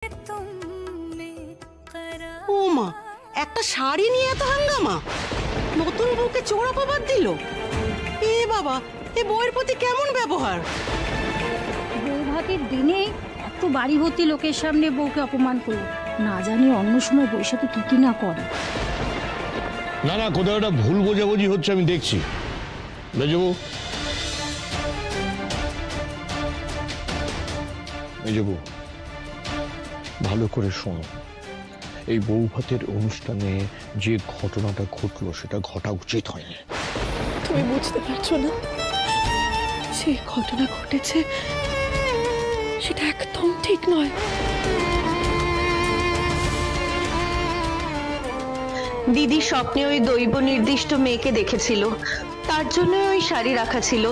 ও মা, একটা শাড়ি নিয়ে এত হাঙ্গামা! নতুন বউকে চোরা পাবার দিল। এ বাবা, এ বউয়ের প্রতি কেমন ব্যবহার! বৌভাতের দিনে এত বাড়ি ভর্তি লোকের সামনে বউকে অপমান করলো, না জানি অন্য সময় বউর সাথে কি না করে। না না, কোথাও একটা ভুল বোঝাবুঝি হচ্ছে, আমি দেখছি। মেজবু, মেজবু, ভালো করে শোনো। এই বৌভাতের অনুষ্ঠানে যে ঘটনাটা ঘটলো সেটা ঘটা উচিত হয়নি। তুমি বুঝতে পারছো না, সেই ঘটনা ঘটেছে সেটা একদম ঠিক নয়। দিদি স্বপ্নে ওই দৈব নির্দিষ্ট মেয়েকে দেখেছিল, তার জন্য ওই শাড়ি রাখা ছিল,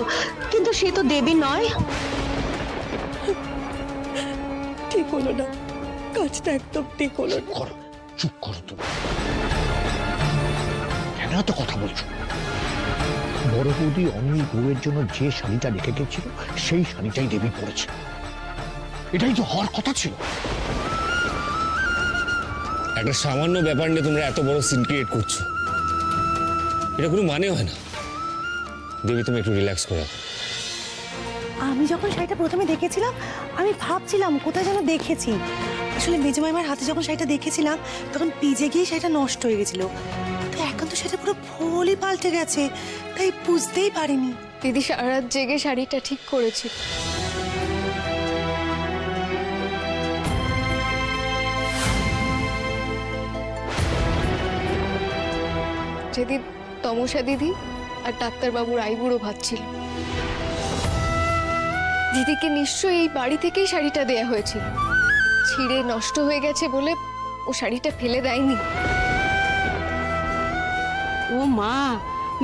কিন্তু সে তো দেবী নয়। ঠিক হলো না, কাজটা একদম ঠিক হলো না। করো, চুপ করো তুমি। কেন এত কথা বলছো? বড় বৌদি অনিল বউয়ের জন্য যে শাড়িটা রেখে গেছিল সেই শাড়িটাই দেবী পরেছে। এটাই তো হওয়ার কথা ছিল। একটা সামান্য ব্যাপার নিয়ে তোমরা এত বড় সিন ক্রিয়েট করছো, এটা কোনো মানে হয় না। দেবী, তুমি একটু রিল্যাক্স করো। আমি যখন শাড়িটা প্রথমে দেখেছিলাম আমি ভাবছিলাম কোথায় যেন দেখেছি। আসলে মেজমাইমার হাতে যখন শাড়িটা দেখেছিলাম তখন ভিজে গিয়ে শাড়িটা নষ্ট হয়ে গেছিল। তো এখন তো সেটা পুরো ফুলই পাল্টে গেছে, তাই বুঝতেই পারিনি। দিদি সারা রাত জেগে শাড়িটা ঠিক করেছে। যেদিন তমসা দিদি আর ডাক্তারবাবুর আইবুড়ো ভাবছিল, দিদিকে নিশ্চয়ই এই বাড়ি থেকেই শাড়িটা দেয়া হয়েছিল। ছিঁড়ে নষ্ট হয়ে গেছে বলে ও শাড়িটা ফেলে দেয়নি। ও মা,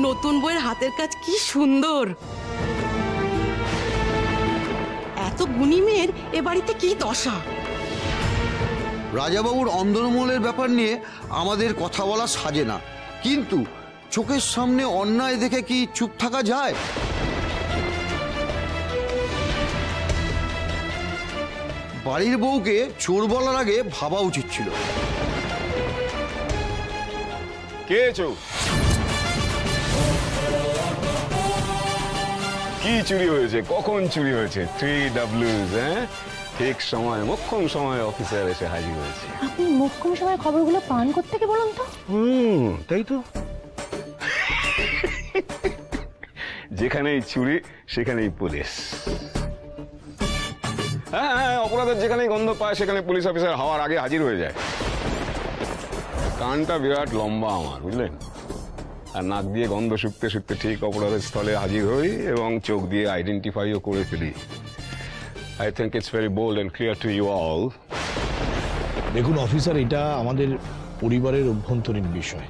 নতুন বউয়ের হাতের কাজ কি সুন্দর! এত গুণী মেয়ের এ বাড়িতে কি দশা! রাজাবাবুর অন্দরমহলের ব্যাপার নিয়ে আমাদের কথা বলা সাজে না, কিন্তু চোখের সামনে অন্যায় দেখে কি চুপ থাকা যায়? বাড়ির বউকে চোর বলার আগে ভাবা উচিত ছিল। কে চোর? কি চুরি হয়েছে, কখন চুরি হয়েছে? 3Ws, হ্যাঁ? ঠিক সময়, মোক্ষম সময় অফিসার এসে হাজির হয়েছে। আপনি মোক্ষম সময় খবরগুলো পান করতে থেকে বলুন তো। তাই তো। যেখানেই চুরি সেখানেই পুলিশ। হ্যাঁ হ্যাঁ, অপরাধের যেখানেই গন্ধ পায় সেখানে পুলিশ অফিসার হওয়ার আগে হাজির হয়ে যায়। কানটা বিরাট লম্বা আমার, বুঝলেন? আর নাক দিয়ে গন্ধ শুকতে শুকতে ঠিক অপরাধের স্থলে হাজির হই এবং চোখ দিয়ে আইডেন্টিফাইও করে ফেলি। I think it's very bold and clear to you all. দেখুন অফিসার, এটা আমাদের পরিবারের অভ্যন্তরীণ বিষয়।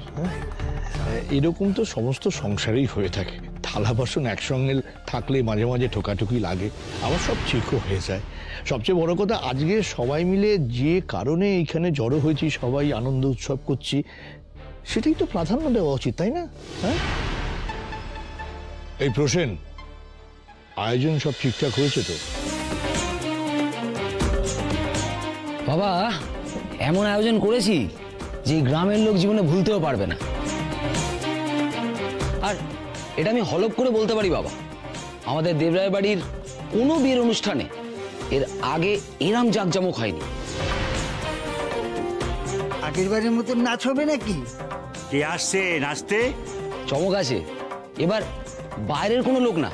এরকম তো সমস্ত সংসারেই হয়ে থাকে। থালা বাসন একসঙ্গে থাকলে মাঝে মাঝে ঠোকাঠুকি লাগে, আবার সব ঠিকও হয়ে যায়। সবচেয়ে বড় কথা, আজকে সবাই মিলে যে কারণে এইখানে জড়ো হয়েছি, সবাই আনন্দ উৎসব করছি, সেটাই তো প্রাধান্য দেওয়া উচিত, তাই না? হ্যাঁ, এই প্রসেন, আয়োজন সব ঠিকঠাক হয়েছে তো? বাবা, এমন আয়োজন করেছি যে গ্রামের লোক জীবনে ভুলতেও পারবে না। আর এটা আমি হলপ করে বলতে পারি বাবা, আমাদের দেবরায় বাড়ির কোনো বিয়ের অনুষ্ঠানে এর আগে এরম জাঁকজমক হয়নি। আগের বারের মতন নাচ হবে নাকি? কে আসছে নাচতে? চমক আছে, এবার বাইরের কোনো লোক না,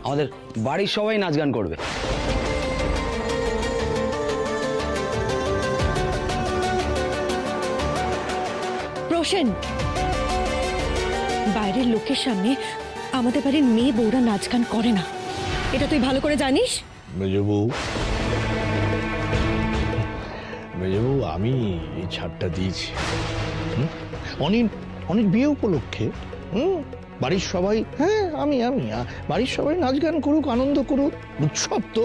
আমাদের বাড়ির সবাই নাচ গান করবে। প্রসেন, বাইরের লোকের সামনে আমাদের বাড়ির মেয়ে বউরা নাচ গান করে না, এটা তুই ভালো করে জানিস। মেজবউ, আমি এই ছাড়টা দিয়েছি। অনেক বিয়ে উপলক্ষে বাড়ির সবাই, হ্যাঁ আমি বাড়ির সবাই নাচ গান করুক, আনন্দ করুক, উৎসব তো।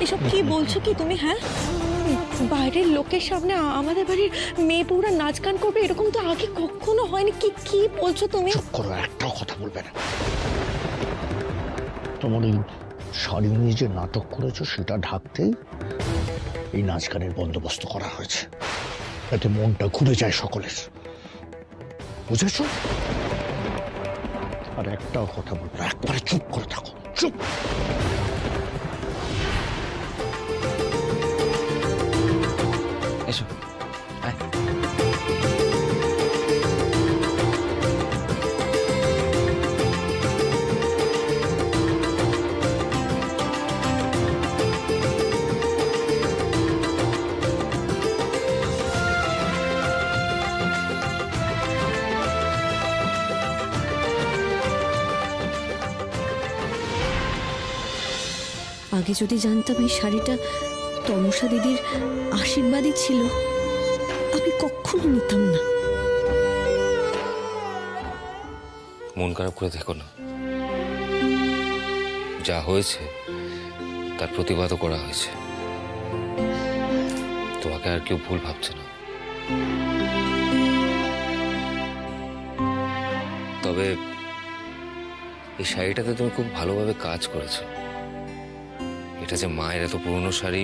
এসব কি বলছো কি তুমি? হ্যাঁ, বাইরের লোকের সামনে আমাদের বাড়ির মেয়ে বউরা নাচ গান করবে, এরকম তো আগে কখনো হয়নি। কি বলছো তুমি? চুপ করো, একটাও কথা বলবে না। তোমার এই শাড়ি নিয়ে যে নাটক করেছো সেটা ঢাকতেই এই নাচ গানের বন্দোবস্ত করা হয়েছে, যাতে মনটা ঘুরে যায় সকলের। বুঝেছ? আর একটাও কথা বলবো, একবারে চুপ করে থাকো, চুপ। এসো, আয়। আগে যদি জানতাম এই শাড়িটা তমসা দিদির আশীর্বাদই ছিল, আমি কখনো নিতাম না। মন খারাপ করে দেখো না, যা হয়েছে তার প্রতিবাদও করা হয়েছে। তোমাকে আর কেউ ভুল ভাবছে না। তবে এই শাড়িটাতে তুমি খুব ভালোভাবে কাজ করেছো। এটা যে মায়ের এত পুরনো শাড়ি,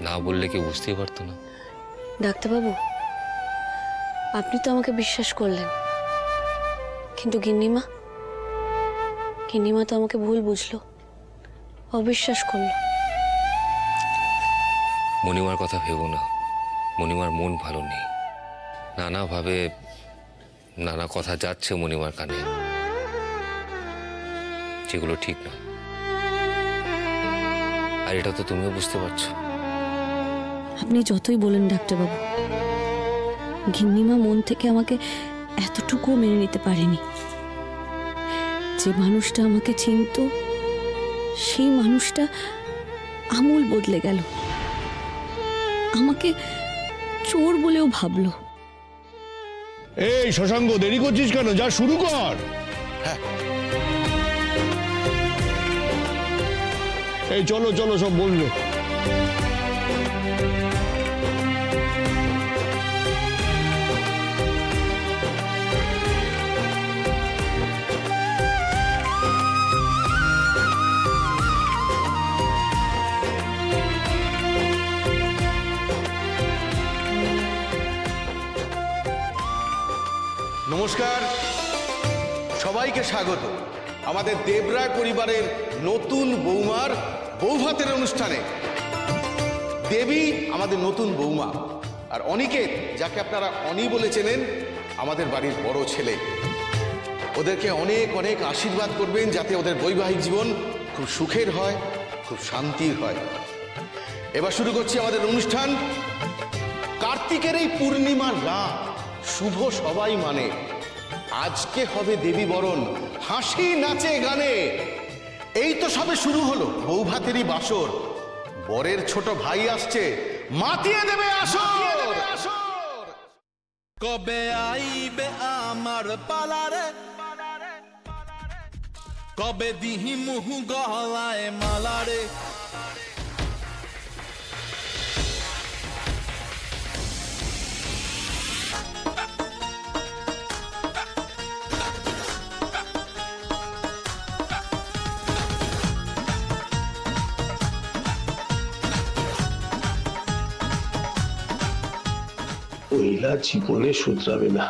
না বললে কেউ বুঝতেই পারতো না। ডাক্তারবাবু, আপনি তো আমাকে বিশ্বাস করলেন, কিন্তু গিন্নিমা তো আমাকে ভুল বুঝলো, অবিশ্বাস করলো। মণিমার কথা ভেবো না, মণিমার মন ভালো নেই। নানাভাবে নানা কথা যাচ্ছে মণিমার কানে, যেগুলো ঠিক নয়। আর এটা তো তুমিও বুঝতে পারছো। আপনি যতই বলেন ডাক্তারবাবু, গিন্নিমা মন থেকে আমাকে এতটুকুও মেনে নিতে পারেনি। যে মানুষটা আমাকে চিনত, সেই মানুষটা আমূল বদলে গেল, আমাকে চোর বলেও ভাবলো। এই শশাঙ্ক, দেরি করছিস কেন? যা শুরু কর। এই চলো চলো, সব বললো। নমস্কার, সবাইকে স্বাগত আমাদের দেবরায় পরিবারের নতুন বৌমার বৌভাতের অনুষ্ঠানে। দেবী আমাদের নতুন বৌমা, আর অনিকেত, যাকে আপনারা অনি বলে চেনেন, আমাদের বাড়ির বড় ছেলে। ওদেরকে অনেক অনেক আশীর্বাদ করবেন, যাতে ওদের বৈবাহিক জীবন খুব সুখের হয়, খুব শান্তির হয়। এবার শুরু করছি আমাদের অনুষ্ঠান। কার্তিকের এই পূর্ণিমার রাত শুভ সবাই মানে, আজকে হবে দেবী বরণ, হাসি নাচে গানে। এই তো সবে শুরু হলো বৌভাতেরই বাসর। বরের ছোট ভাই আসছে, মাতিয়ে দেবে আসর। কবে আইবে আমার পালারে, কবে দিহি মুহু গলায় মালারে। ওইলা জীবনে শুধরাবে না।